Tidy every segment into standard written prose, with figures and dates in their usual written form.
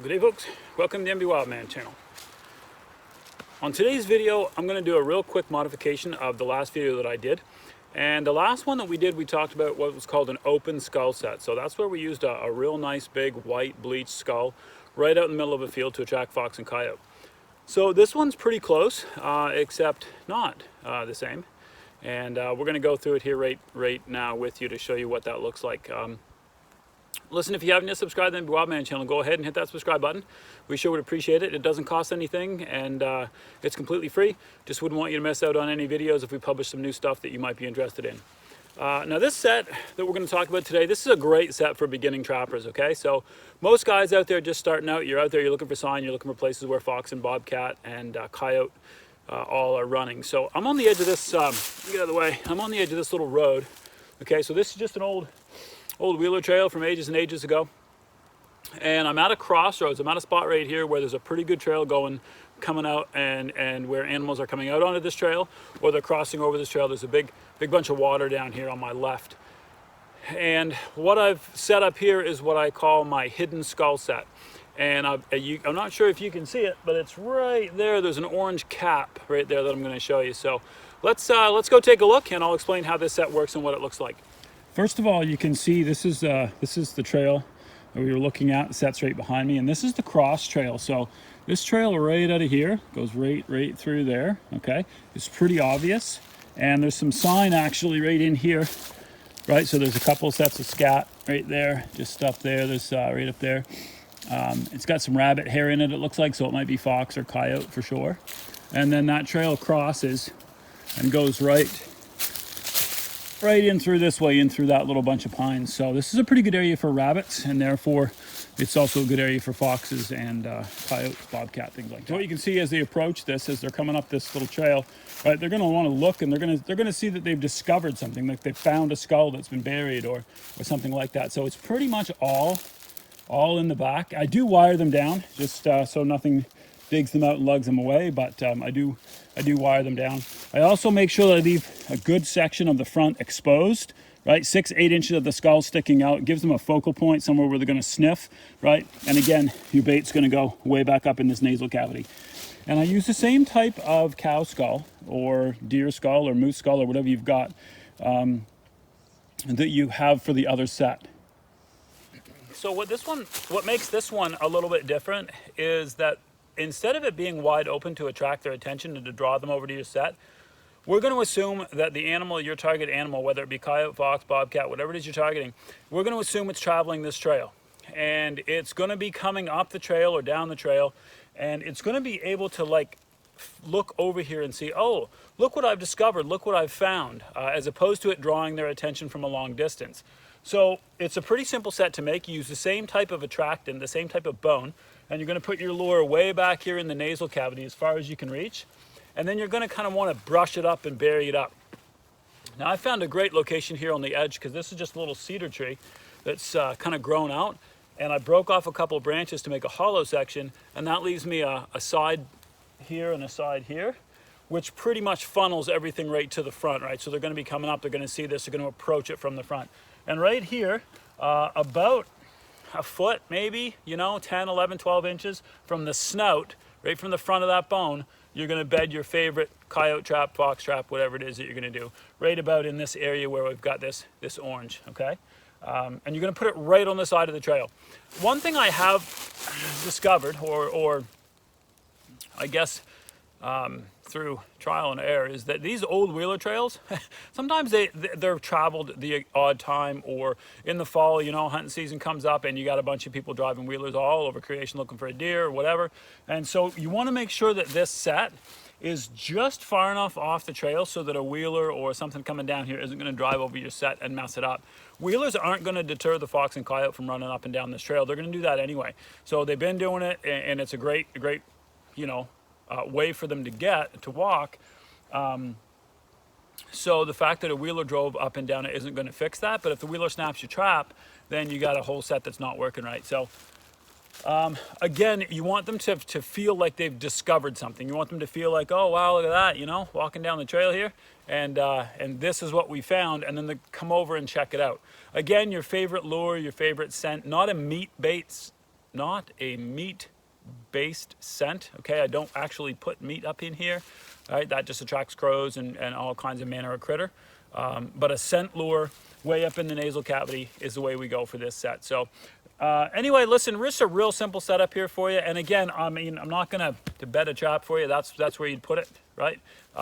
Good day folks, welcome to the MB Wildman channel. On today's video, I'm going to do a real quick modification of the last video that I did. And the last one that we did, we talked about what was called an open skull set. So that's where we used a real nice big white bleached skull right out in the middle of a field to attract fox and coyote. So this one's pretty close, except not the same. And we're going to go through it here right now with you to show you what that looks like. Listen, if you haven't yet subscribed to the Bobcat channel, go ahead and hit that subscribe button. We sure would appreciate it. It doesn't cost anything, and it's completely free. Just wouldn't want you to miss out on any videos if we publish some new stuff that you might be interested in. Now this set that we're going to talk about today, this is a great set for beginning trappers, okay? So most guys out there just starting out, you're out there, you're looking for sign, you're looking for places where fox and bobcat and coyote all are running. So I'm on the edge of this, get out of the way, I'm on the edge of this little road, okay? So this is just an old wheeler trail from ages and ages ago, and I'm at a crossroads. I'm at a spot right here where there's a pretty good trail coming out, and where animals are coming out onto this trail or they're crossing over this trail. There's a big bunch of water down here on my left, and what I've set up here is what I call my hidden skull set. And I'm not sure if you can see it, but it's right there. There's an orange cap right there that I'm going to show you. So let's go take a look, and I'll explain how this set works and what it looks like. First of all, you can see this is the trail that we were looking at. The set's right behind me, and this is the cross trail. So this trail right out of here goes right through there. Okay, it's pretty obvious, and there's some sign actually right in here, right? So there's a couple sets of scat right there, just up there. There's right up there. It's got some rabbit hair in it, it looks like, so it might be fox or coyote for sure. And then that trail crosses and goes right in through this way, in through that little bunch of pines. So this is a pretty good area for rabbits, and therefore it's also a good area for foxes and coyotes, bobcat, things like that. So what you can see as they approach this, as they're coming up this little trail, right, they're going to want to look, and they're going to see that they've discovered something, like they've found a skull that's been buried or something like that. So it's pretty much all in the back. I do wire them down just so nothing digs them out and lugs them away, but I do wire them down. I also make sure that I leave a good section of the front exposed, right? 6-8 inches of the skull sticking out. It gives them a focal point somewhere where they're going to sniff, right? And again, your bait's going to go way back up in this nasal cavity. And I use the same type of cow skull or deer skull or moose skull or whatever you've got that you have for the other set. So what makes this one a little bit different is that instead of it being wide open to attract their attention and to draw them over to your set, we're going to assume that the animal, your target animal, whether it be coyote, fox, bobcat, whatever it is you're targeting, we're going to assume it's traveling this trail. And it's going to be coming up the trail or down the trail, and it's going to be able to like look over here and see, oh, look what I've discovered, look what I've found, as opposed to it drawing their attention from a long distance. So it's a pretty simple set to make. You use the same type of attractant, the same type of bone, and you're going to put your lure way back here in the nasal cavity as far as you can reach, and then you're going to kind of want to brush it up and bury it up. Now I found a great location here on the edge, because this is just a little cedar tree that's kind of grown out, and I broke off a couple of branches to make a hollow section, and that leaves me a side here and a side here, which pretty much funnels everything right to the front, right? So they're going to be coming up, they're going to see this, they're going to approach it from the front. And right here, about a foot maybe, 10, 11, 12 inches from the snout, right from the front of that bone, you're going to bed your favorite coyote trap, fox trap, whatever it is that you're going to do, right about in this area where we've got this orange, okay? And you're going to put it right on the side of the trail. One thing I have discovered, or I guess through trial and error, is that these old wheeler trails, sometimes they're traveled the odd time, or in the fall, hunting season comes up and you got a bunch of people driving wheelers all over creation looking for a deer or whatever. And so you want to make sure that this set is just far enough off the trail so that a wheeler or something coming down here isn't going to drive over your set and mess it up. Wheelers aren't going to deter the fox and coyote from running up and down this trail. They're going to do that anyway. So they've been doing it, and it's a great way for them to walk. So the fact that a wheeler drove up and down it isn't going to fix that. But if the wheeler snaps your trap, then you got a whole set that's not working right. So again, you want them to feel like they've discovered something. You want them to feel like, oh wow, look at that, walking down the trail here, and this is what we found, and then they come over and check it out. Again, your favorite lure, your favorite scent, not a meat bait not a meat-based scent, okay? I don't actually put meat up in here, right? That just attracts crows and all kinds of manner of critter. But a scent lure way up in the nasal cavity is the way we go for this set. So anyway, listen, just a real simple setup here for you. And again, I mean, I'm not gonna to bed a trap for you. That's where you'd put it, right?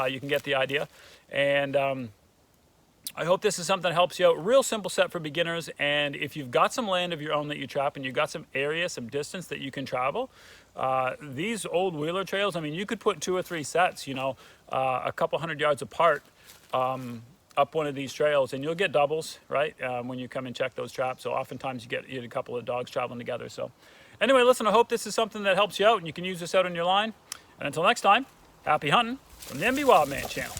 You can get the idea. And I hope this is something that helps you out. Real simple set for beginners. And if you've got some land of your own that you trap and you've got some area, some distance that you can travel, these old wheeler trails, I mean, you could put 2 or 3 sets, you know, a couple 100 yards apart up one of these trails, and you'll get doubles, right, when you come and check those traps. So oftentimes you get a couple of dogs traveling together. So anyway, listen, I hope this is something that helps you out and you can use this out on your line. And until next time, happy hunting from the MB Wildman channel.